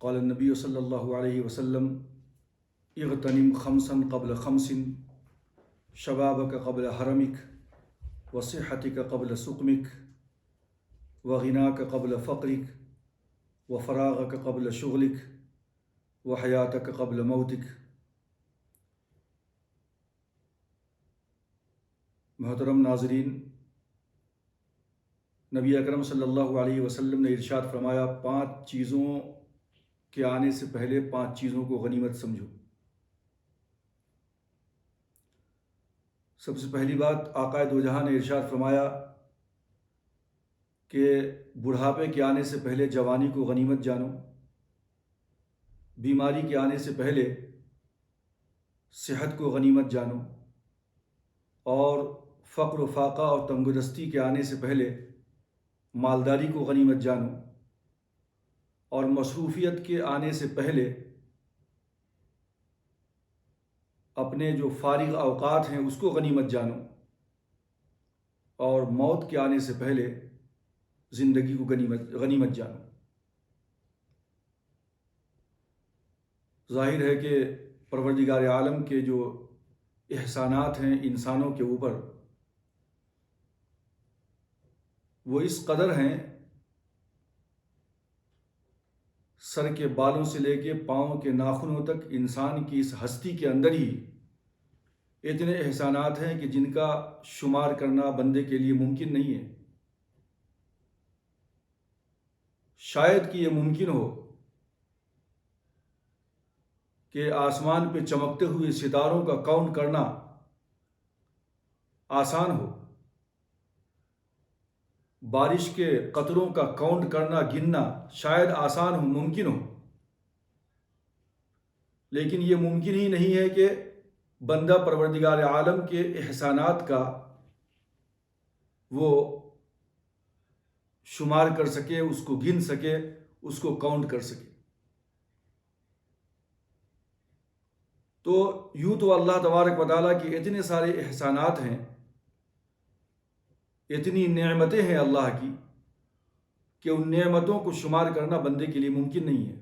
قال النبی صلی اللہ علیہ وسلم اغتنم خمسا قبل خمس شبابک قبل حرمک وصحتک قبل سقمک وغناک قبل فقرک وفراغک قبل شغلک وحیاتک قبل موتک۔ محترم ناظرین، نبی اکرم صلی اللہ علیہ وسلم نے ارشاد فرمایا، 5 چیزوں کے آنے سے پہلے 5 چیزوں کو غنیمت سمجھو۔ سب سے پہلی بات، آقا دو جہاں نے ارشاد فرمایا کہ بڑھاپے کے آنے سے پہلے جوانی کو غنیمت جانو، بیماری کے آنے سے پہلے صحت کو غنیمت جانو، اور فقر و فاقہ اور تنگ دستی کے آنے سے پہلے مالداری کو غنیمت جانو، اور مصروفیت کے آنے سے پہلے اپنے جو فارغ اوقات ہیں اس کو غنیمت جانو، اور موت کے آنے سے پہلے زندگی کو غنیمت جانو۔ ظاہر ہے کہ پروردگار عالم کے جو احسانات ہیں انسانوں کے اوپر، وہ اس قدر ہیں، سر کے بالوں سے لے کے پاؤں کے ناخنوں تک انسان کی اس ہستی کے اندر ہی اتنے احسانات ہیں کہ جن کا شمار کرنا بندے کے لیے ممکن نہیں ہے۔ شاید کہ یہ ممکن ہو کہ آسمان پہ چمکتے ہوئے ستاروں کا کاؤنٹ کرنا آسان ہو، بارش کے قطروں کا کاؤنٹ کرنا، گننا شاید آسان ہو، ممکن ہو، لیکن یہ ممکن ہی نہیں ہے کہ بندہ پروردگار عالم کے احسانات کا وہ شمار کر سکے، اس کو گن سکے، اس کو کاؤنٹ کر سکے۔ تو یوں تو اللہ تبارک و تعالیٰ کے اتنے سارے احسانات ہیں، اتنی نعمتیں ہیں اللہ کی کہ ان نعمتوں کو شمار کرنا بندے کے لیے ممکن نہیں ہے۔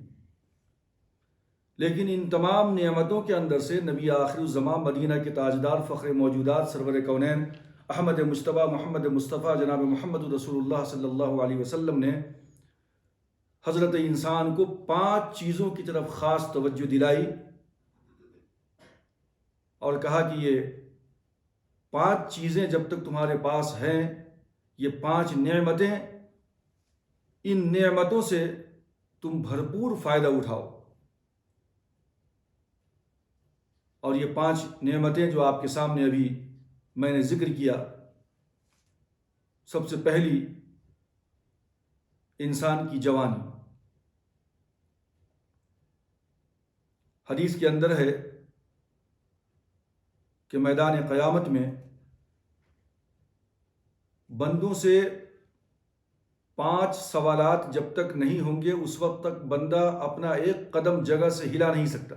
لیکن ان تمام نعمتوں کے اندر سے نبی آخر الزمان، مدینہ کے تاجدار، فخر موجودات، سرور کونین، احمد مجتبیٰ، محمد مصطفیٰ، جناب محمد رسول اللہ صلی اللہ علیہ وسلم نے حضرت انسان کو 5 چیزوں کی طرف خاص توجہ دلائی، اور کہا کہ یہ 5 چیزیں جب تک تمہارے پاس ہیں، یہ 5 نعمتیں، ان نعمتوں سے تم بھرپور فائدہ اٹھاؤ۔ اور یہ 5 نعمتیں جو آپ کے سامنے ابھی میں نے ذکر کیا، سب سے پہلی انسان کی جوانی۔ حدیث کے اندر ہے کہ میدان قیامت میں بندوں سے 5 سوالات جب تک نہیں ہوں گے، اس وقت تک بندہ اپنا ایک قدم جگہ سے ہلا نہیں سکتا۔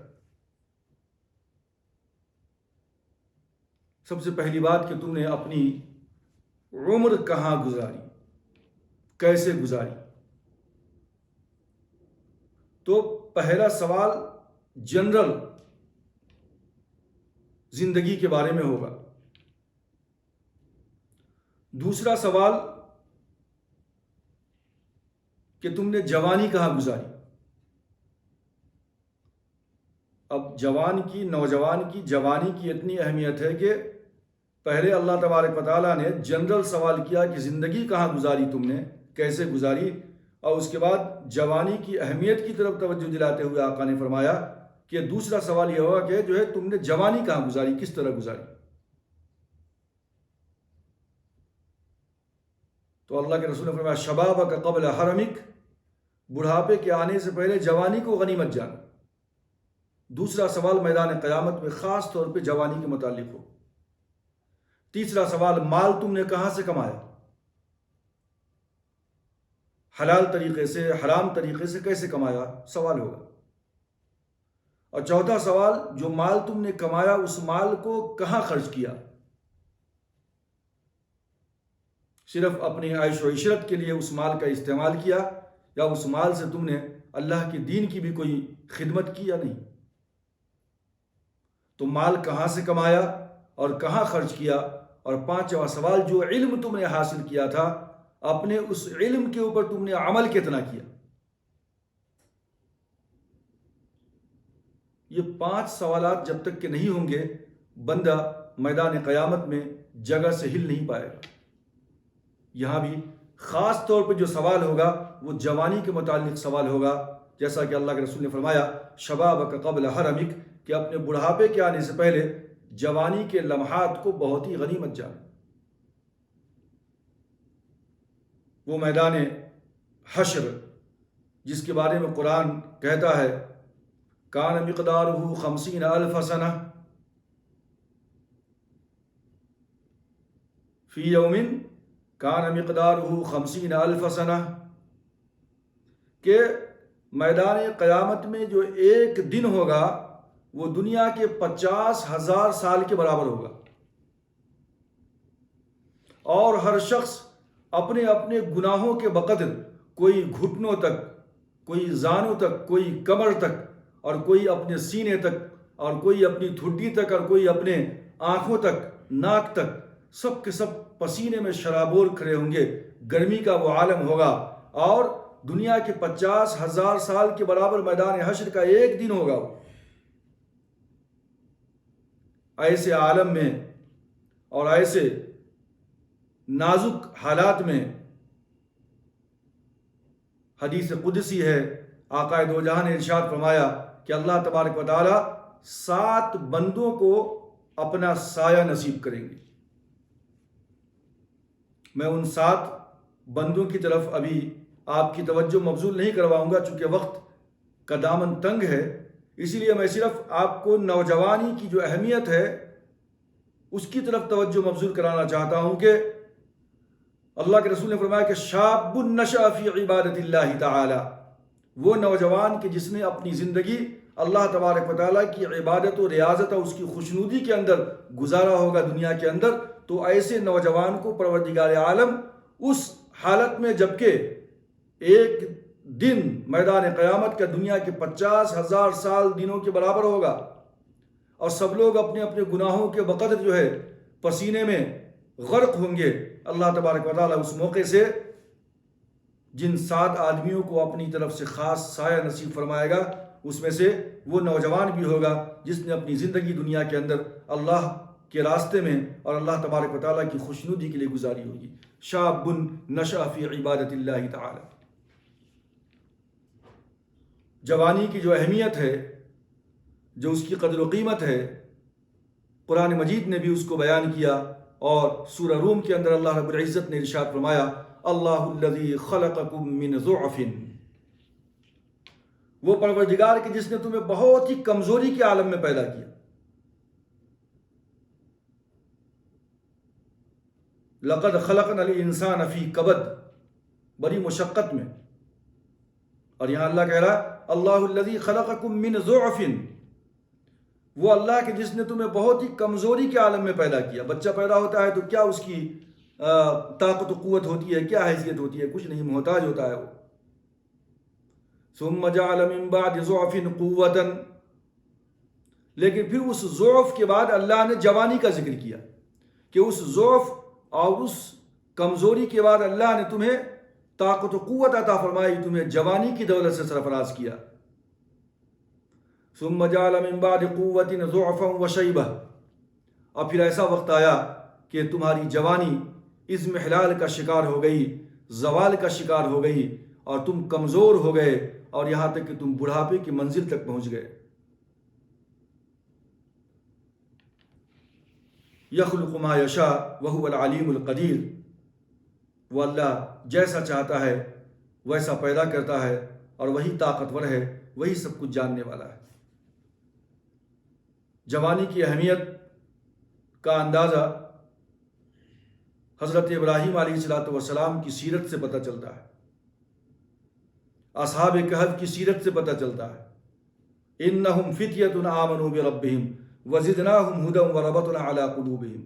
سب سے پہلی بات کہ تم نے اپنی عمر کہاں گزاری، کیسے گزاری۔ تو پہلا سوال جنرل زندگی کے بارے میں ہوگا۔ دوسرا سوال کہ تم نے جوانی کہاں گزاری۔ اب جوان کی، نوجوان کی جوانی کی اتنی اہمیت ہے کہ پہلے اللہ تبارک و تعالیٰ نے جنرل سوال کیا کہ زندگی کہاں گزاری تم نے، کیسے گزاری، اور اس کے بعد جوانی کی اہمیت کی طرف توجہ دلاتے ہوئے آقا نے فرمایا کہ دوسرا سوال یہ ہوگا کہ جو ہے تم نے جوانی کہاں گزاری، کس طرح گزاری۔ تو اللہ کے رسول نے فرمایا شبابک قبل حرمک، بڑھاپے کے آنے سے پہلے جوانی کو غنیمت جانو۔ دوسرا سوال میدان قیامت میں خاص طور پہ جوانی کے متعلق ہو۔ تیسرا سوال مال تم نے کہاں سے کمایا، حلال طریقے سے، حرام طریقے سے کیسے کمایا، سوال ہوگا۔ اور چوتھا سوال، جو مال تم نے کمایا اس مال کو کہاں خرچ کیا، صرف اپنی عیش و عشرت کے لیے اس مال کا استعمال کیا، یا اس مال سے تم نے اللہ کے دین کی بھی کوئی خدمت کی یا نہیں؟ تو مال کہاں سے کمایا اور کہاں خرچ کیا؟ اور پانچواں سوال، جو علم تم نے حاصل کیا تھا اپنے اس علم کے اوپر تم نے عمل کتنا کیا؟ یہ 5 سوالات جب تک کہ نہیں ہوں گے بندہ میدان قیامت میں جگہ سے ہل نہیں پائے گا۔ یہاں بھی خاص طور پہ جو سوال ہوگا وہ جوانی کے متعلق سوال ہوگا، جیسا کہ اللہ کے رسول نے فرمایا شبابک قبل حرمک، کہ اپنے بڑھاپے کے آنے سے پہلے جوانی کے لمحات کو بہت ہی غنیمت جانے۔ وہ میدان حشر جس کے بارے میں قرآن کہتا ہے کان مقدارہ 50,000 سنہ فی یوم کان مقدارہ 50,000 سنہ، کہ میدان قیامت میں جو ایک دن ہوگا وہ دنیا کے 50,000 سال کے برابر ہوگا، اور ہر شخص اپنے اپنے گناہوں کے بقدر، کوئی گھٹنوں تک، کوئی زانوں تک، کوئی کمر تک، اور کوئی اپنے سینے تک، اور کوئی اپنی ٹھڈی تک، اور کوئی اپنے آنکھوں تک، ناک تک، سب کے سب پسینے میں شرابور کھڑے ہوں گے۔ گرمی کا وہ عالم ہوگا، اور دنیا کے 50,000 سال کے برابر میدان حشر کا ایک دن ہوگا۔ ایسے عالم میں اور ایسے نازک حالات میں حدیث قدسی ہے، آقا دو جہاں نے ارشاد فرمایا کہ اللہ تبارک و تعالی 7 بندوں کو اپنا سایہ نصیب کریں گے۔ میں ان 7 بندوں کی طرف ابھی آپ کی توجہ مبذول نہیں کرواؤں گا، چونکہ وقت کا دامن تنگ ہے، اسی لیے میں صرف آپ کو نوجوانی کی جو اہمیت ہے اس کی طرف توجہ مبذول کرانا چاہتا ہوں کہ اللہ کے رسول نے فرمایا کہ شاب نشأ فی عبادت اللہ تعالی، وہ نوجوان کہ جس نے اپنی زندگی اللہ تبارک و تعالیٰ کی عبادت و ریاضت اور اس کی خوشنودی کے اندر گزارا ہوگا دنیا کے اندر، تو ایسے نوجوان کو پروردگار عالم اس حالت میں جبکہ ایک دن میدان قیامت کا دنیا کے 50,000 سال دنوں کے برابر ہوگا، اور سب لوگ اپنے اپنے گناہوں کے بقدر جو ہے پسینے میں غرق ہوں گے، اللہ تبارک و تعالیٰ اس موقع سے جن 7 آدمیوں کو اپنی طرف سے خاص سایہ نصیب فرمائے گا، اس میں سے وہ نوجوان بھی ہوگا جس نے اپنی زندگی دنیا کے اندر اللہ کے راستے میں اور اللہ تبارک و تعالیٰ کی خوشنودی کے لیے گزاری ہوگی۔ شاب نشأ فی عبادت اللہ تعالی۔ جوانی کی جو اہمیت ہے، جو اس کی قدر و قیمت ہے، قرآن مجید نے بھی اس کو بیان کیا، اور سورہ روم کے اندر اللہ رب العزت نے ارشاد فرمایا اللہ الذی خلقکم من ضعف، وہ پروردگار کہ جس نے تمہیں بہت ہی کمزوری کے عالم میں پیدا کیا۔ لقد خلقنا الانسان فی کبد، بڑی مشقت میں، اور یہاں اللہ کہہ رہا اللہ الذی خلقکم من ضعف، وہ اللہ کہ جس نے تمہیں بہت ہی کمزوری کے عالم میں پیدا کیا۔ بچہ پیدا ہوتا ہے تو کیا اس کی طاقت و قوت ہوتی ہے، کیا حیثیت ہوتی ہے؟ کچھ نہیں، محتاج ہوتا ہے وہ۔ ثم جعل من بعد ضعف قوة، لیکن پھر اس ضعف کے بعد اللہ نے جوانی کا ذکر کیا کہ اس ضعف اور اس کمزوری کے بعد اللہ نے تمہیں طاقت و قوت عطا فرمائی، تمہیں جوانی کی دولت سے سرفراز کیا۔ ثم جعل من بعد قوة ضعفا وشیبہ، اور پھر ایسا وقت آیا کہ تمہاری جوانی اضمحلال کا شکار ہو گئی، زوال کا شکار ہو گئی، اور تم کمزور ہو گئے، اور یہاں تک کہ تم بڑھاپے کی منزل تک پہنچ گئے۔ یخلق ما یشاء وہو العلیم القدیر، وہ اللہ جیسا چاہتا ہے ویسا پیدا کرتا ہے، اور وہی طاقتور ہے، وہی سب کچھ جاننے والا ہے۔ جوانی کی اہمیت کا اندازہ حضرت ابراہیم علیہ السلام کی سیرت سے پتہ چلتا ہے، اصحاب کہف کی سیرت سے پتہ چلتا ہے۔ انہم فتیۃ آمنوا بربہم وزدناہم ھدی وربطنا علی قلوبہم۔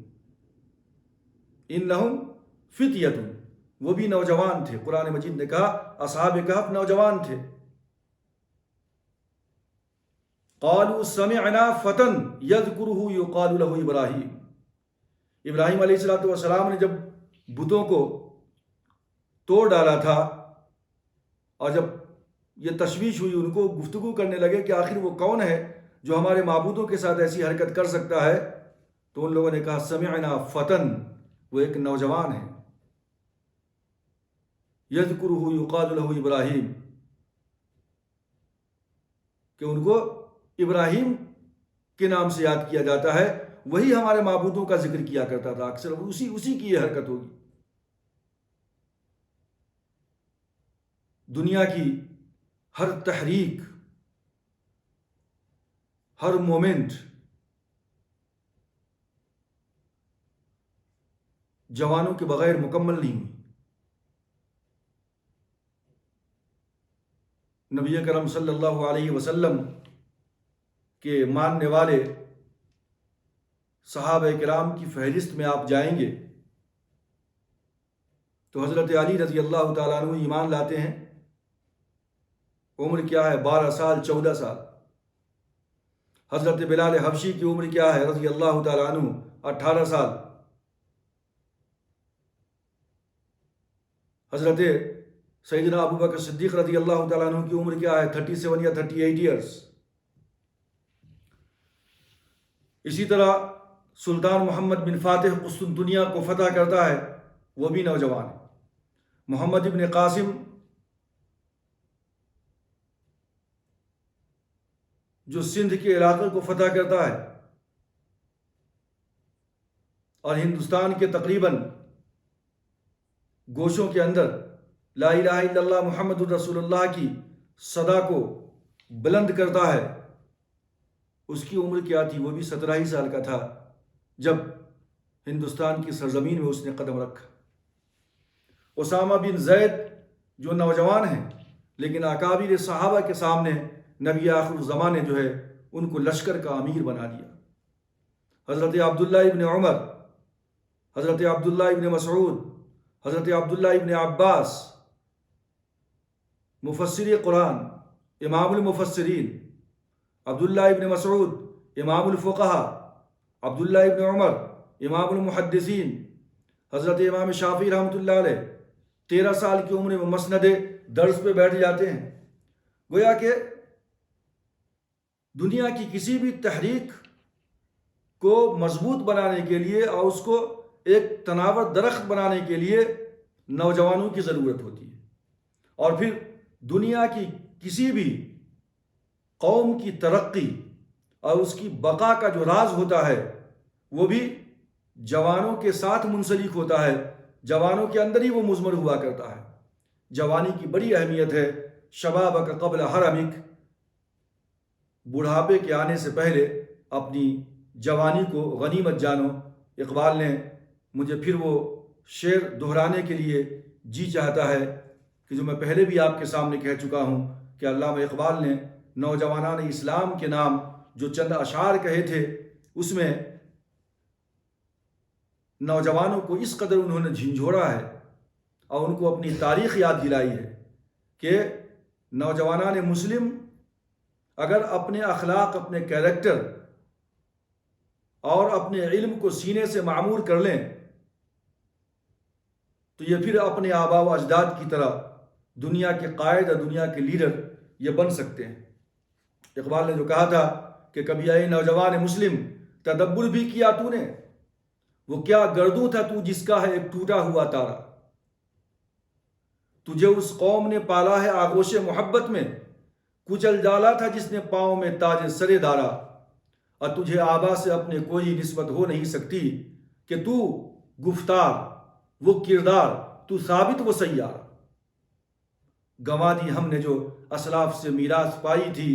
انہم فتیۃ، وہ بھی نوجوان تھے۔ قرآن مجید نے کہا اصحاب کہف نوجوان تھے، قالوا سمعنا فتن یذکرہ یقال لہ ابراہیم، ابراہیم علیہ السلام نے جب بتوں کو توڑ ڈالا تھا اور جب یہ تشویش ہوئی، ان کو گفتگو کرنے لگے کہ آخر وہ کون ہے جو ہمارے معبودوں کے ساتھ ایسی حرکت کر سکتا ہے، تو ان لوگوں نے کہا سمعنا فتن، وہ ایک نوجوان ہے، یذکرہ یقال لہ ابراہیم، کہ ان کو ابراہیم کے نام سے یاد کیا جاتا ہے، وہی ہمارے معبودوں کا ذکر کیا کرتا تھا اکثر، اسی کی یہ حرکت ہوگی۔ دنیا کی ہر تحریک، ہر مومنٹ جوانوں کے بغیر مکمل نہیں ہوئی۔ نبی کرم صلی اللہ علیہ وسلم کے ماننے والے صحابہ کرام کی فہرست میں آپ جائیں گے تو حضرت علی رضی اللہ تعالیٰ عنہ ایمان لاتے ہیں، عمر کیا ہے 12 سال 14 سال۔ حضرت بلال حبشی کی عمر کیا ہے رضی اللہ تعالیٰ عنہ 18 سال۔ حضرت سیدنا ابو بکر صدیق رضی اللہ تعالیٰ عنہ کی عمر کیا ہے 37 یا 38 ایئرس۔ اسی طرح سلطان محمد بن فاتح قسطنطنیہ کو فتح کرتا ہے، وہ بھی نوجوان ہے۔ محمد ابن قاسم جو سندھ کے علاقے کو فتح کرتا ہے اور ہندوستان کے تقریباً گوشوں کے اندر لا الہ الا اللہ محمد الرسول اللہ کی صدا کو بلند کرتا ہے، اس کی عمر کیا تھی؟ وہ بھی 17 ہی سال کا تھا جب ہندوستان کی سرزمین میں اس نے قدم رکھا۔ اسامہ بن زید جو نوجوان ہیں لیکن اکابر صحابہ کے سامنے نبی آخر الزمان نے جو ہے ان کو لشکر کا امیر بنا دیا۔ حضرت عبداللہ ابن عمر، حضرت عبداللہ ابن مسعود، حضرت عبداللہ ابن عباس، مفسر قرآن، امام المفسرین، عبداللہ ابن مسعود امام الفقہاء، عبداللہ ابن عمر امام المحدثین، حضرت امام شافعی رحمۃ اللہ علیہ 13 سال کی عمر میں مسند درس پہ بیٹھ جاتے ہیں۔ گویا کہ دنیا کی کسی بھی تحریک کو مضبوط بنانے کے لیے اور اس کو ایک تناور درخت بنانے کے لیے نوجوانوں کی ضرورت ہوتی ہے، اور پھر دنیا کی کسی بھی قوم کی ترقی اور اس کی بقا کا جو راز ہوتا ہے وہ بھی جوانوں کے ساتھ منسلک ہوتا ہے، جوانوں کے اندر ہی وہ مضمر ہوا کرتا ہے۔ جوانی کی بڑی اہمیت ہے، شبابک قبل حرمک، بڑھاپے کے آنے سے پہلے اپنی جوانی کو غنیمت جانو۔ اقبال نے مجھے پھر وہ شعر دہرانے کے لیے جی چاہتا ہے کہ جو میں پہلے بھی آپ کے سامنے کہہ چکا ہوں کہ علامہ اقبال نے نوجوانان اسلام کے نام جو چند اشعار کہے تھے، اس میں نوجوانوں کو اس قدر انہوں نے جھنجھوڑا ہے اور ان کو اپنی تاریخ یاد دلائی ہے کہ نوجوانان مسلم اگر اپنے اخلاق، اپنے کیریکٹر اور اپنے علم کو سینے سے معمور کر لیں تو یہ پھر اپنے آباء و اجداد کی طرح دنیا کے قائد اور دنیا کے لیڈر یہ بن سکتے ہیں۔ اقبال نے جو کہا تھا کہ کبھی اے نوجوان مسلم تدبر بھی کیا تو نے، وہ کیا گردوں تھا تو جس کا ہے ایک ٹوٹا ہوا تارا، تجھے اس قوم نے پالا ہے آغوش محبت میں، کچل ڈالا تھا جس نے پاؤں میں تاج سرے دارا، اور تجھے آبا سے اپنے کوئی نسبت ہو نہیں سکتی کہ تو گفتار وہ کردار تو ثابت وہ سیار، گنوا دی ہم نے جو اسلاف سے میراث پائی تھی،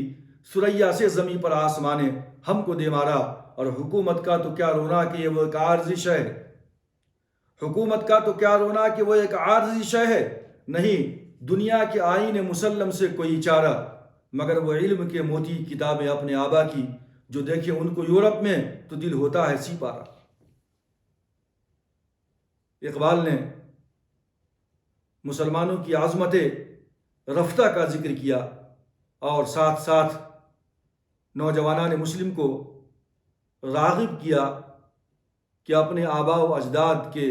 سریا سے زمیں پر آسمانے ہم کو دے مارا، اور حکومت کا تو کیا رونا کہ یہ وہ ایک عارضی شے ہے، حکومت کا تو کیا رونا کہ وہ ایک عارضی شے ہے، نہیں دنیا کے آئین مسلم سے کوئی چارہ، مگر وہ علم کے موتی کتابیں اپنے آبا کی، جو دیکھے ان کو یورپ میں تو دل ہوتا ہے سی پارا۔ اقبال نے مسلمانوں کی عظمت رفتہ کا ذکر کیا اور ساتھ ساتھ نوجوانان مسلم کو راغب کیا کہ اپنے آباء و اجداد کے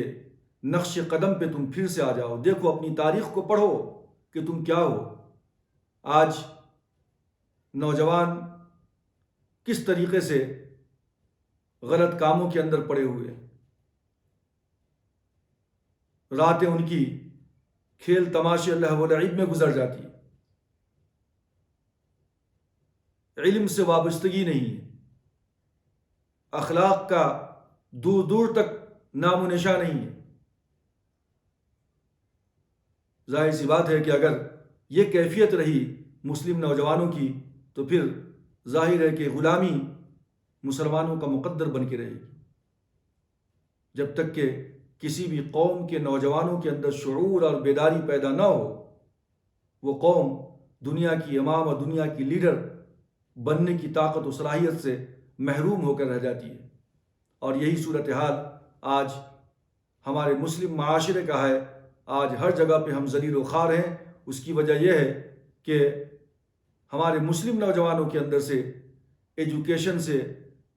نقش قدم پہ تم پھر سے آ جاؤ، دیکھو اپنی تاریخ کو پڑھو کہ تم کیا ہو۔ آج نوجوان کس طریقے سے غلط کاموں کے اندر پڑے ہوئے ہیں، راتیں ان کی کھیل تماشے اللہ و لعب میں گزر جاتی ہے، علم سے وابستگی نہیں ہے، اخلاق کا دور دور تک نام و نشان نہیں ہے۔ ظاہر سی بات ہے کہ اگر یہ کیفیت رہی مسلم نوجوانوں کی تو پھر ظاہر ہے کہ غلامی مسلمانوں کا مقدر بن کے رہے گی۔ جب تک کہ کسی بھی قوم کے نوجوانوں کے اندر شعور اور بیداری پیدا نہ ہو، وہ قوم دنیا کی امام اور دنیا کی لیڈر بننے کی طاقت و صلاحیت سے محروم ہو کر رہ جاتی ہے۔ اور یہی صورتحال آج ہمارے مسلم معاشرے کا ہے۔ آج ہر جگہ پہ ہم ذلیل و خوار ہیں۔ اس کی وجہ یہ ہے کہ ہمارے مسلم نوجوانوں کے اندر سے ایجوکیشن سے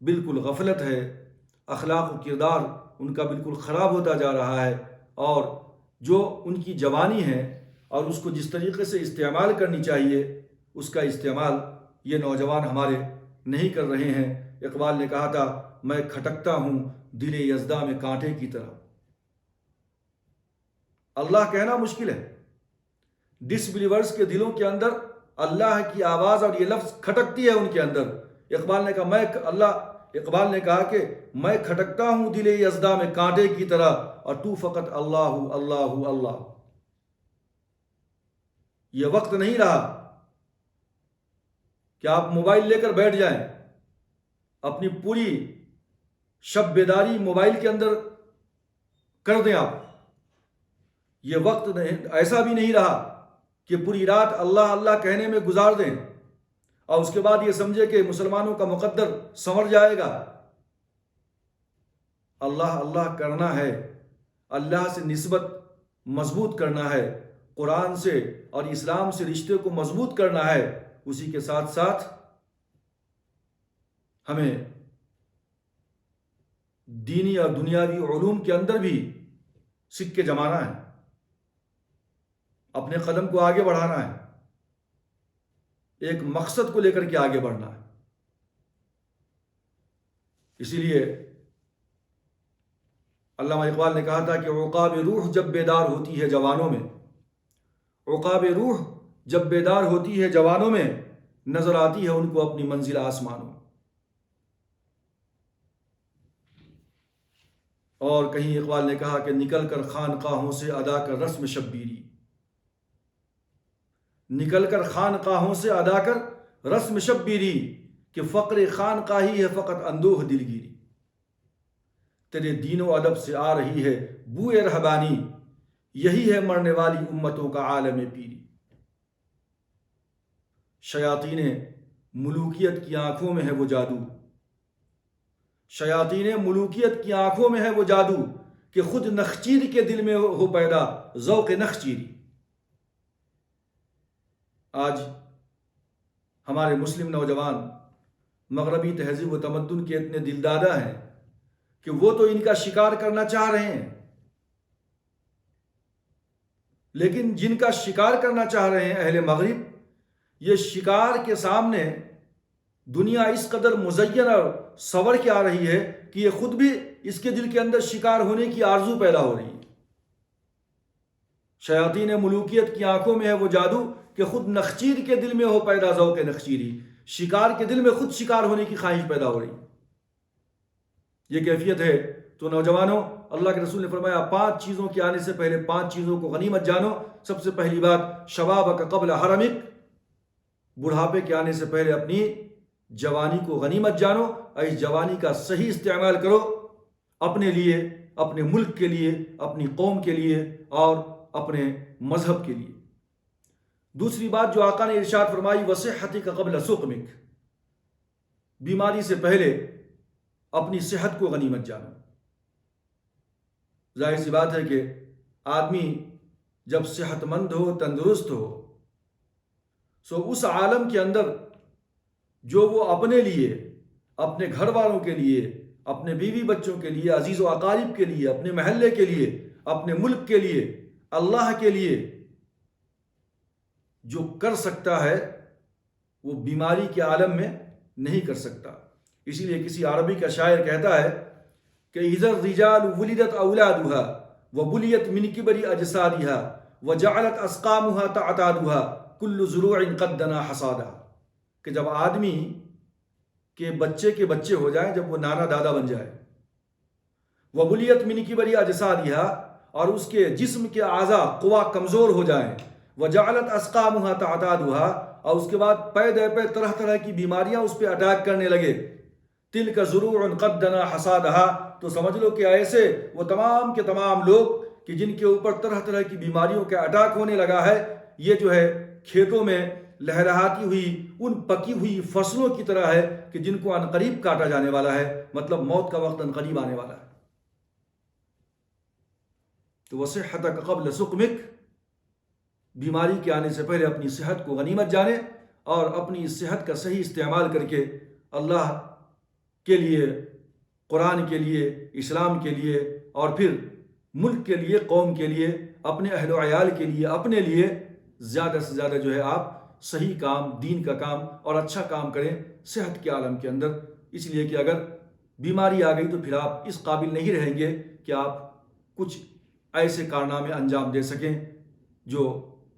بالکل غفلت ہے، اخلاق و کردار ان کا بالکل خراب ہوتا جا رہا ہے، اور جو ان کی جوانی ہے اور اس کو جس طریقے سے استعمال کرنی چاہیے اس کا استعمال یہ نوجوان ہمارے نہیں کر رہے ہیں۔ اقبال نے کہا تھا، میں کھٹکتا ہوں دل یزداں میں کانٹے کی طرح۔ اللہ کہنا مشکل ہے، ڈس بلیورز کے دلوں کے اندر اللہ کی آواز اور یہ لفظ کھٹکتی ہے ان کے اندر۔ اقبال نے کہا کہ میں کھٹکتا ہوں دل یزداں میں کانٹے کی طرح، اور تو فقط اللہ اللہ اللہ۔ یہ وقت نہیں رہا کہ آپ موبائل لے کر بیٹھ جائیں، اپنی پوری شب بیداری موبائل کے اندر کر دیں آپ۔ یہ وقت ایسا بھی نہیں رہا کہ پوری رات اللہ اللہ کہنے میں گزار دیں اور اس کے بعد یہ سمجھے کہ مسلمانوں کا مقدر سنور جائے گا۔ اللہ اللہ کرنا ہے، اللہ سے نسبت مضبوط کرنا ہے، قرآن سے اور اسلام سے رشتے کو مضبوط کرنا ہے۔ اسی کے ساتھ ساتھ ہمیں دینی اور دنیاوی علوم کے اندر بھی سکے جمانا ہے، اپنے قدم کو آگے بڑھانا ہے، ایک مقصد کو لے کر کے آگے بڑھنا ہے۔ اسی لیے علامہ اقبال نے کہا تھا کہ عقاب روح جب بیدار ہوتی ہے جوانوں میں، عقاب روح جب بیدار ہوتی ہے جوانوں میں، نظر آتی ہے ان کو اپنی منزل آسمانوں۔ اور کہیں اقبال نے کہا کہ نکل کر خانقاہوں سے ادا کر رسم شبیری، نکل کر خانقاہوں سے ادا کر رسم شبیری، کہ فقر خانقاہی ہے فقط اندوہ دلگیری۔ تیرے دین و ادب سے آ رہی ہے بوئے رہبانی، یہی ہے مرنے والی امتوں کا عالم پیری۔ شیاطین ملوکیت کی آنکھوں میں ہے وہ جادو، شیاطین ملوکیت کی آنکھوں میں ہے وہ جادو، کہ خود نخچیر کے دل میں ہو پیدا ذوق نخچیری۔ آج ہمارے مسلم نوجوان مغربی تہذیب و تمدن کے اتنے دلدادہ ہیں کہ وہ تو ان کا شکار کرنا چاہ رہے ہیں، لیکن جن کا شکار کرنا چاہ رہے ہیں اہل مغرب، یہ شکار کے سامنے دنیا اس قدر مزین اور سور کے آ رہی ہے کہ یہ خود بھی اس کے دل کے اندر شکار ہونے کی آرزو پیدا ہو رہی ہے۔ شیاطین ملوکیت کی آنکھوں میں ہے وہ جادو، کہ خود نخچیر کے دل میں ہو پیدا ذوق نخچیری، شکار کے دل میں خود شکار ہونے کی خواہش پیدا ہو رہی ہے۔ یہ کیفیت ہے۔ تو نوجوانوں، اللہ کے رسول نے فرمایا 5 چیزوں کے آنے سے پہلے 5 چیزوں کو غنیمت جانو۔ سب سے پہلی بات، شبابک قبل حرمک، بڑھاپے کے آنے سے پہلے اپنی جوانی کو غنیمت جانو، اور اس جوانی کا صحیح استعمال کرو، اپنے لیے، اپنے ملک کے لیے، اپنی قوم کے لیے اور اپنے مذہب کے لیے۔ دوسری بات جو آقا نے ارشاد فرمائی، وصحتک قبل سقمک، بیماری سے پہلے اپنی صحت کو غنیمت جانو۔ ظاہر سی بات ہے کہ آدمی جب صحت مند ہو، تندرست ہو، سو اس عالم کے اندر جو وہ اپنے لیے، اپنے گھر والوں کے لیے، اپنے بیوی بچوں کے لیے، عزیز و اقارب کے لیے، اپنے محلے کے لیے، اپنے ملک کے لیے، اللہ کے لیے جو کر سکتا ہے وہ بیماری کے عالم میں نہیں کر سکتا۔ اسی لیے کسی عربی کا شاعر کہتا ہے کہ اذا الرجال ولدت اولادها وبليت من كبر اجسادها وجعلت اسقامها تعتادها كل زروع قد دنا حصادها، کہ جب آدمی کے بچے ہو جائیں، جب وہ نانا دادا بن جائے، وبليت من كبر اجسادها، اور اس کے جسم کے اعضاء قوا کمزور ہو جائیں، وجعلت اسقامها تعتادها، اور اس کے بعد پے در پے طرح طرح کی بیماریاں اس پہ اٹیک کرنے لگے، تلک زروع قد دنا حصادها، تو سمجھ لو کہ ایسے وہ تمام کے تمام لوگ کہ جن کے اوپر طرح طرح کی بیماریوں کا اٹیک ہونے لگا ہے، یہ جو ہے کھیتوں میں لہراتی ہوئی ان پکی ہوئی فصلوں کی طرح ہے کہ جن کو عنقریب کاٹا جانے والا ہے، مطلب موت کا وقت عنقریب آنے والا ہے۔ تو وصحتک قبل سقمک، بیماری کے آنے سے پہلے اپنی صحت کو غنیمت جانے اور اپنی اس صحت کا صحیح استعمال کر کے اللہ کے لیے، قرآن کے لیے، اسلام کے لیے، اور پھر ملک کے لیے، قوم کے لیے، اپنے اہل و عیال کے لیے، اپنے لیے زیادہ سے زیادہ جو ہے آپ صحیح کام، دین کا کام اور اچھا کام کریں صحت کے عالم کے اندر، اس لیے کہ اگر بیماری آ گئی تو پھر آپ اس قابل نہیں رہیں گے کہ آپ کچھ ایسے کارنامے انجام دے سکیں جو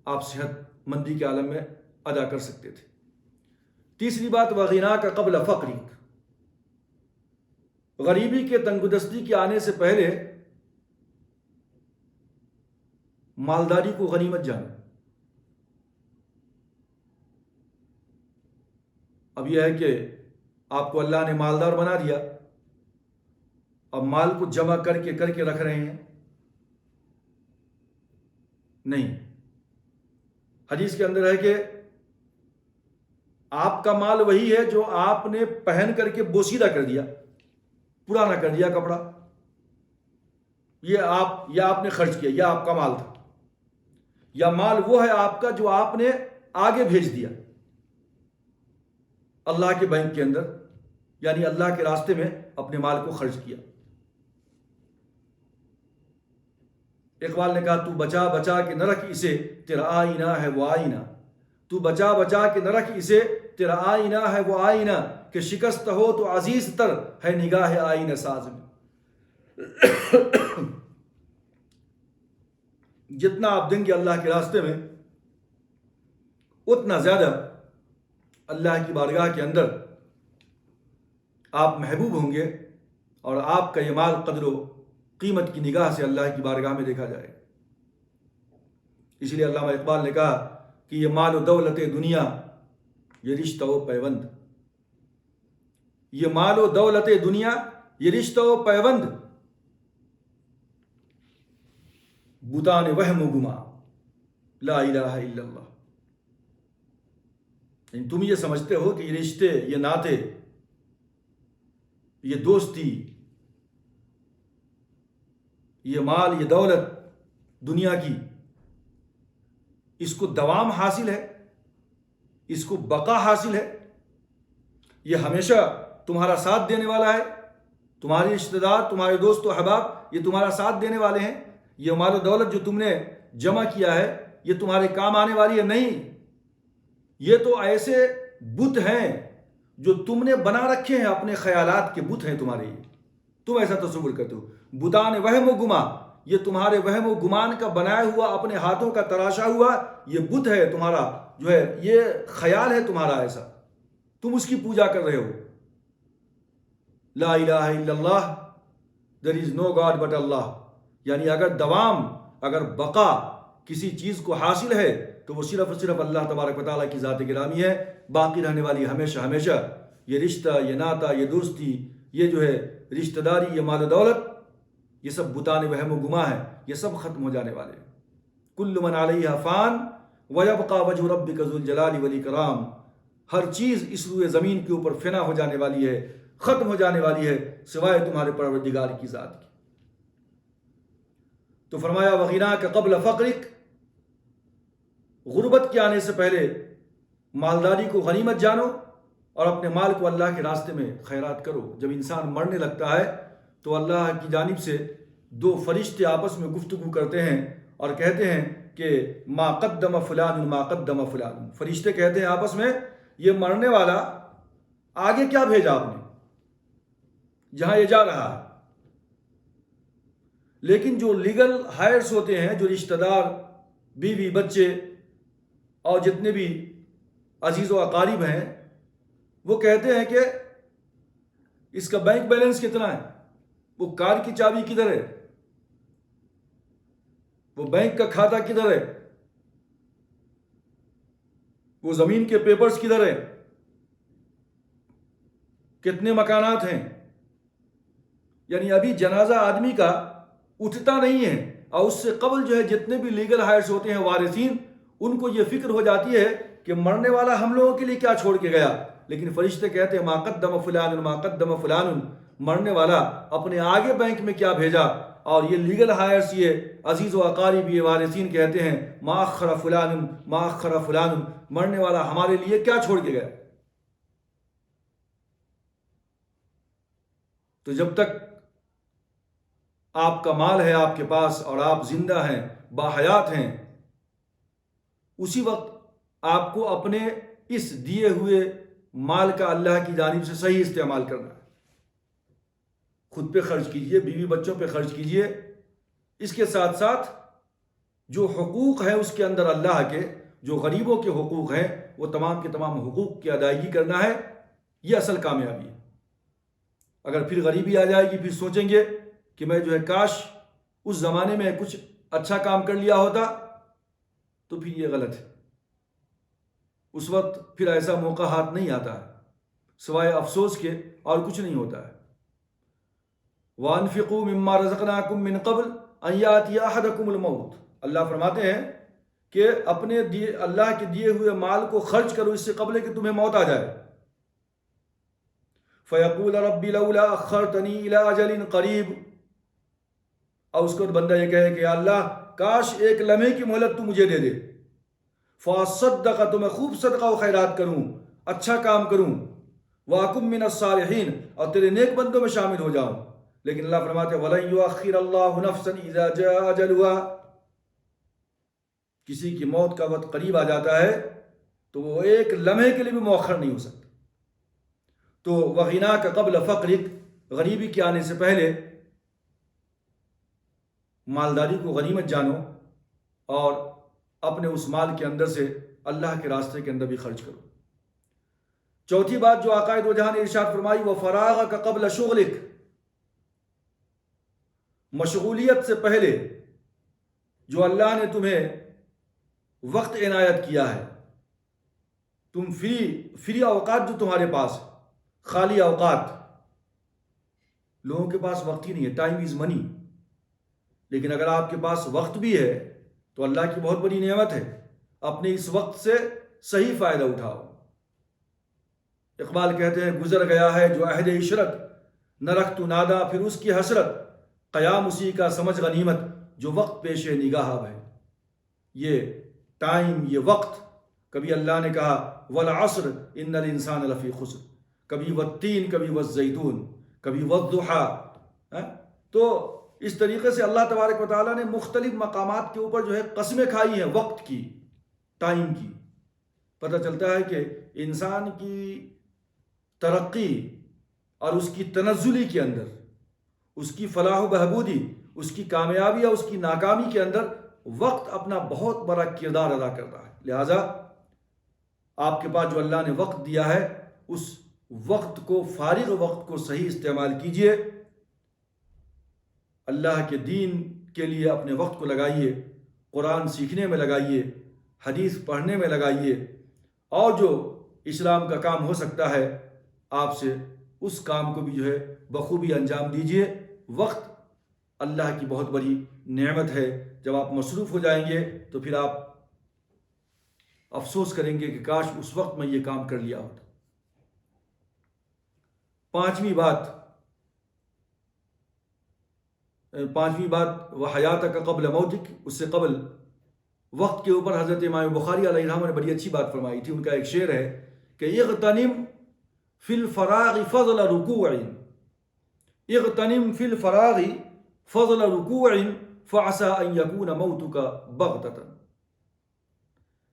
آپ صحت مندی کے عالم میں ادا کر سکتے تھے۔ تیسری بات، وغناک قبل فقرک، غریبی کے تنگدستی کے آنے سے پہلے مالداری کو غنیمت جانا۔ اب یہ ہے کہ آپ کو اللہ نے مالدار بنا دیا، اب مال کو جمع کر کے رکھ رہے ہیں، نہیں۔ حدیث کے اندر ہے کہ آپ کا مال وہی ہے جو آپ نے پہن کر کے بوسیدہ کر دیا، پرانا کر دیا کپڑا، یہ آپ نے خرچ کیا، یہ آپ کا مال تھا، یا مال وہ ہے آپ کا جو آپ نے آگے بھیج دیا اللہ کے بینک کے اندر، یعنی اللہ کے راستے میں اپنے مال کو خرچ کیا۔ اقبال نے کہا تو بچا بچا کے نہ رکھ اسے تیرا آئینہ ہے وہ آئینہ، تو بچا بچا کے نہ رکھ اسے تیرا آئینہ ہے وہ آئینہ، کہ شکست ہو تو عزیز تر ہے نگاہ آئینہ ساز میں۔ جتنا آپ دیں گے اللہ کے راستے میں اتنا زیادہ اللہ کی بارگاہ کے اندر آپ محبوب ہوں گے، اور آپ کا یہ مال قدر و قیمت کی نگاہ سے اللہ کی بارگاہ میں دیکھا جائے۔ اس لیے علامہ اقبال نے کہا کہ یہ مال و دولت دنیا یہ رشتہ و پیوند، یہ مال و دولت دنیا یہ رشتہ و پیوند، بتان وہم و گما لا الہ الا اللہ۔ یعنی تم یہ سمجھتے ہو کہ یہ رشتے، یہ ناطے، یہ دوستی، یہ مال، یہ دولت دنیا کی، اس کو دوام حاصل ہے، اس کو بقا حاصل ہے، یہ ہمیشہ تمہارا ساتھ دینے والا ہے، تمہارے رشتہ دار، تمہارے دوست و احباب یہ تمہارا ساتھ دینے والے ہیں، یہ مال و دولت جو تم نے جمع کیا ہے یہ تمہارے کام آنے والی ہے نہیں، یہ تو ایسے بت ہیں جو تم نے بنا رکھے ہیں، اپنے خیالات کے بت ہیں تمہارے، یہ تم ایسا تصور کرتے ہو۔ بتان وہم و گما، یہ تمہارے وہم و گمان کا بنایا ہوا، اپنے ہاتھوں کا تراشا ہوا یہ بت ہے تمہارا، جو ہے یہ خیال ہے تمہارا ایسا، تم اس کی پوجا کر رہے ہو۔ لا الہ الا اللہ، there is no God but اللہ، یعنی اگر دوام، اگر بقا کسی چیز کو حاصل ہے تو وہ صرف اور صرف اللہ تبارک و تعالیٰ کی ذات گرامی ہے، باقی رہنے والی ہمیشہ ہمیشہ یہ رشتہ، یہ ناتا، یہ دوستی، یہ جو ہے رشتہ داری، یہ مال و دولت، یہ سب بتان وہم و گما ہے، یہ سب ختم ہو جانے والے ہیں۔ کل من علیہا فان ویبقى وجہ ربک ذو الجلال والاکرام، ہر چیز اس روئے زمین کے اوپر فنا ہو جانے والی ہے، ختم ہو جانے والی ہے، سوائے تمہارے پروردگار کی ذات کی۔ تو فرمایا وغناک قبل فقرک، غربت کے آنے سے پہلے مالداری کو غنیمت جانو اور اپنے مال کو اللہ کے راستے میں خیرات کرو۔ جب انسان مرنے لگتا ہے تو اللہ کی جانب سے دو فرشتے آپس میں گفتگو کرتے ہیں اور کہتے ہیں کہ ما قدم فلان ما قدم فلان۔ فرشتے کہتے ہیں آپس میں، یہ مرنے والا آگے کیا بھیجا آپ نے جہاں یہ جا رہا ہے۔ لیکن جو لیگل ہائرس ہوتے ہیں، جو رشتہ دار، بیوی، بچے اور جتنے بھی عزیز و اقارب ہیں، وہ کہتے ہیں کہ اس کا بینک بیلنس کتنا ہے، وہ کار کی چابی کدھر ہے، وہ بینک کا کھاتہ کدھر ہے، وہ زمین کے پیپرز کدھر ہے، کتنے مکانات ہیں۔ یعنی ابھی جنازہ آدمی کا اٹھتا نہیں ہے، اور اس سے قبل جو ہے جتنے بھی لیگل ہائرس ہوتے ہیں، وارثین، ان کو یہ فکر ہو جاتی ہے کہ مرنے والا ہم لوگوں کے لیے کیا چھوڑ کے گیا۔ لیکن فرشتے کہتے ہیں ما قدم فلان ما قدم فلان، مرنے والا اپنے آگے بینک میں کیا بھیجا۔ اور یہ لیگل ہائرس، یہ عزیز و اقارب، یہ وارثین کہتے ہیں ما اخر فلان ما اخر فلان، مرنے والا ہمارے لیے کیا چھوڑ کے گیا۔ تو جب تک آپ کا مال ہے آپ کے پاس اور آپ زندہ ہیں، باحیات ہیں، اسی وقت آپ کو اپنے اس دیے ہوئے مال کا اللہ کی جانب سے صحیح استعمال کرنا ہے۔ خود پہ خرچ کیجئے، بیوی بچوں پہ خرچ کیجئے، اس کے ساتھ ساتھ جو حقوق ہیں اس کے اندر اللہ کے، جو غریبوں کے حقوق ہیں، وہ تمام کے تمام حقوق کی ادائیگی کرنا ہے۔ یہ اصل کامیابی ہے۔ اگر پھر غریبی آ جائے گی، پھر سوچیں گے کہ میں جو ہے کاش اس زمانے میں کچھ اچھا کام کر لیا ہوتا، تو پھر یہ غلط ہے۔ اس وقت پھر ایسا موقع ہاتھ نہیں آتا ہے، سوائے افسوس کے اور کچھ نہیں ہوتا ہے۔ وَأَنفِقُوا مِمَّا رَزَقْنَاكُم مِّن قَبْلِ أَن يَأْتِيَ أَحَدَكُمُ الْمَوْتُ۔ اللہ فرماتے ہیں کہ اپنے اللہ کے دیے ہوئے مال کو خرچ کرو اس سے قبل کہ تمہیں موت آ جائے۔ فَيَقُولَ رَبِّ لَوْلَا أَخَّرْتَنِي إِلَىٰ أَجَلٍ قَرِيبٍ، اور اس کو بندہ یہ کہے کہ یا اللہ کاش ایک لمحے کی مہلت تو مجھے دے دے، فَأَصَّدَّقَ، تو میں خوب صدقہ و خیرات کروں، اچھا کام کروں، وَأَكُن مِّنَ الصَّالِحِينَ، اور تیرے نیک بندوں میں شامل ہو جاؤں۔ لیکن اللہ فرماتے ہیں وَلَن يُؤَخِّرَ اللَّهُ نَفْسًا إِذَا جَاءَ أَجَلُهَا، کسی کی موت کا وقت قریب آ جاتا ہے تو وہ ایک لمحے کے لیے بھی مؤخر نہیں ہو سکتا۔ تو وَغِنَاكَ قَبْلَ فَقْرِكَ، غریبی کے آنے سے پہلے مالداری کو غنیمت جانو اور اپنے اس مال کے اندر سے اللہ کے راستے کے اندر بھی خرچ کرو۔ چوتھی بات جو آقا دو جہاں نے ارشاد فرمائی، وَفَرَاغَكَ قَبْلَ شُغْلِكَ، مشغولیت سے پہلے جو اللہ نے تمہیں وقت عنایت کیا ہے، تم فری اوقات جو تمہارے پاس، خالی اوقات، لوگوں کے پاس وقت ہی نہیں ہے، ٹائم از منی۔ لیکن اگر آپ کے پاس وقت بھی ہے تو اللہ کی بہت بڑی نعمت ہے، اپنے اس وقت سے صحیح فائدہ اٹھاؤ۔ اقبال کہتے ہیں گزر گیا ہے جو عہد عشرت، نہ رکھ تو نادا پھر اس کی حسرت، قیام اسی کا سمجھ غنیمت جو وقت پیش نگاہ ہے۔ یہ ٹائم، یہ وقت، کبھی اللہ نے کہا والعصر ان الانسان لفی خسر، کبھی والتین، کبھی والزیتون، کبھی والضحیٰ۔ تو اس طریقے سے اللہ تبارک و تعالیٰ نے مختلف مقامات کے اوپر جو ہے قسمیں کھائی ہیں وقت کی، ٹائم کی۔ پتہ چلتا ہے کہ انسان کی ترقی اور اس کی تنزلی کے اندر، اس کی فلاح و بہبودی، اس کی کامیابی اور اس کی ناکامی کے اندر وقت اپنا بہت بڑا کردار ادا کرتا ہے۔ لہٰذا آپ کے پاس جو اللہ نے وقت دیا ہے، اس وقت کو، فارغ وقت کو صحیح استعمال کیجئے، اللہ کے دین کے لیے اپنے وقت کو لگائیے، قرآن سیکھنے میں لگائیے، حدیث پڑھنے میں لگائیے، اور جو اسلام کا کام ہو سکتا ہے آپ سے اس کام کو بھی جو ہے بخوبی انجام دیجئے۔ وقت اللہ کی بہت بڑی نعمت ہے، جب آپ مصروف ہو جائیں گے تو پھر آپ افسوس کریں گے کہ کاش اس وقت میں یہ کام کر لیا ہوتا۔ پانچویں بات وحیاتک قبل موتک، اس سے قبل وقت کے اوپر حضرت امام بخاری علیہ الرحمہ نے بڑی اچھی بات فرمائی تھی۔ ان کا ایک شعر ہے کہ اغتنم فی الفراغ فضل رکوع، اغتنم فی الفراغ فضل رکوع فعسى ان یکون موتک بغتۃ،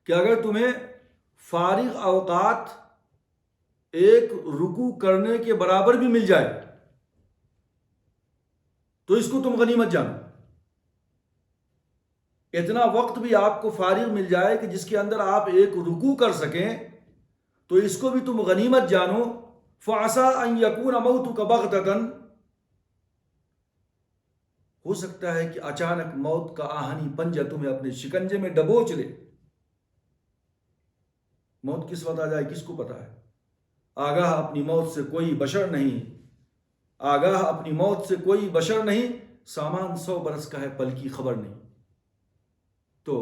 کہ اگر تمہیں فارغ اوقات ایک رکوع کرنے کے برابر بھی مل جائے تو اس کو تم غنیمت جانو۔ اتنا وقت بھی آپ کو فارغ مل جائے کہ جس کے اندر آپ ایک رکوع کر سکیں تو اس کو بھی تم غنیمت جانو۔ فَعَسَىٰ أَن يَكُونَ مَوْتُكَ بَغْتَةً، ہو سکتا ہے کہ اچانک موت کا آہنی پنجہ تمہیں اپنے شکنجے میں ڈبوچ لے۔ موت کس وقت آ جائے کس کو پتا ہے؟ آگاہ اپنی موت سے کوئی بشر نہیں، آگاہ اپنی موت سے کوئی بشر نہیں، سامان 100 برس کا ہے پل کی خبر نہیں۔ تو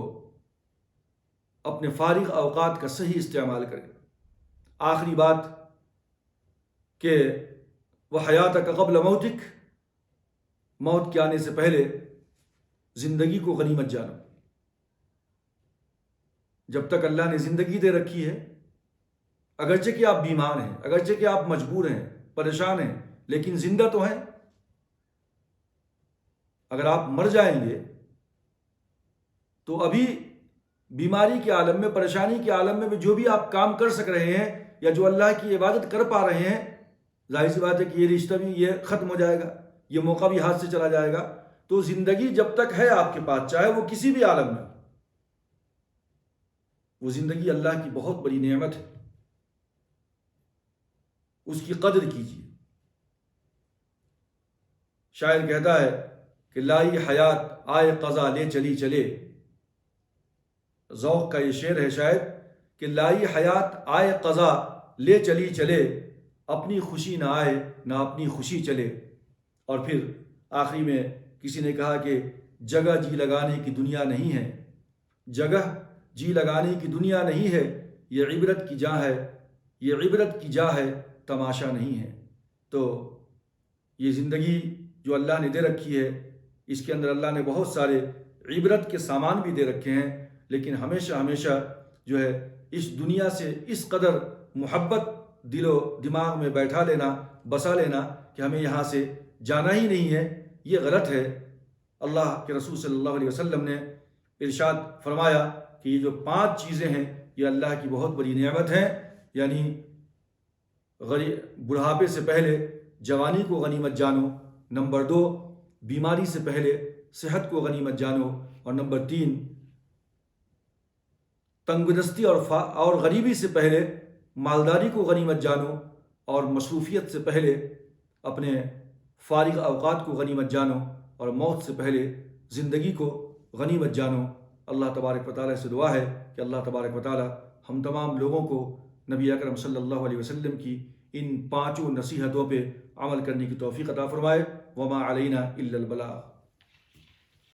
اپنے فارغ اوقات کا صحیح استعمال کریں۔ آخری بات کہ وَحَيَاتَكَ قَبْلَ مَوْتِكَ، موت کے آنے سے پہلے زندگی کو غنیمت جانو۔ جب تک اللہ نے زندگی دے رکھی ہے، اگرچہ کہ آپ بیمار ہیں، اگرچہ کہ آپ مجبور ہیں، پریشان ہیں، لیکن زندہ تو ہیں۔ اگر آپ مر جائیں گے تو ابھی بیماری کے عالم میں، پریشانی کے عالم میں جو بھی آپ کام کر سک رہے ہیں یا جو اللہ کی عبادت کر پا رہے ہیں، ظاہر سی بات ہے کہ یہ رشتہ بھی یہ ختم ہو جائے گا، یہ موقع بھی ہاتھ سے چلا جائے گا۔ تو زندگی جب تک ہے آپ کے پاس، چاہے وہ کسی بھی عالم میں، وہ زندگی اللہ کی بہت بڑی نعمت ہے، اس کی قدر کیجیے۔ شاعر کہتا ہے کہ لائی حیات آئے قضا لے چلی چلے، ذوق کا یہ شعر ہے شاید کہ لائی حیات آئے قضا لے چلی چلے، اپنی خوشی نہ آئے نہ اپنی خوشی چلے۔ اور پھر آخری میں کسی نے کہا کہ جگہ جی لگانے کی دنیا نہیں ہے، جگہ جی لگانے کی دنیا نہیں ہے، یہ عبرت کی جا ہے، یہ عبرت کی جا ہے، تماشا نہیں ہے۔ تو یہ زندگی جو اللہ نے دے رکھی ہے، اس کے اندر اللہ نے بہت سارے عبرت کے سامان بھی دے رکھے ہیں، لیکن ہمیشہ ہمیشہ جو ہے اس دنیا سے اس قدر محبت دل و دماغ میں بیٹھا لینا، بسا لینا کہ ہمیں یہاں سے جانا ہی نہیں ہے، یہ غلط ہے۔ اللہ کے رسول صلی اللہ علیہ وسلم نے ارشاد فرمایا کہ یہ جو 5 چیزیں ہیں یہ اللہ کی بہت بڑی نعمت ہیں، یعنی بڑھاپے سے پہلے جوانی کو غنیمت جانو، نمبر 2 بیماری سے پہلے صحت کو غنیمت جانو، اور نمبر 3 تنگ دستی اور غریبی سے پہلے مالداری کو غنیمت جانو، اور مصروفیت سے پہلے اپنے فارغ اوقات کو غنیمت جانو، اور موت سے پہلے زندگی کو غنیمت جانو۔ اللہ تبارک و تعالیٰ سے دعا ہے کہ اللہ تبارک و تعالیٰ ہم تمام لوگوں کو نبی اکرم صلی اللہ علیہ وسلم کی ان 5 نصیحتوں پہ عمل کرنے کی توفیق عطا فرمائے۔ وما علینا الا البلاغ۔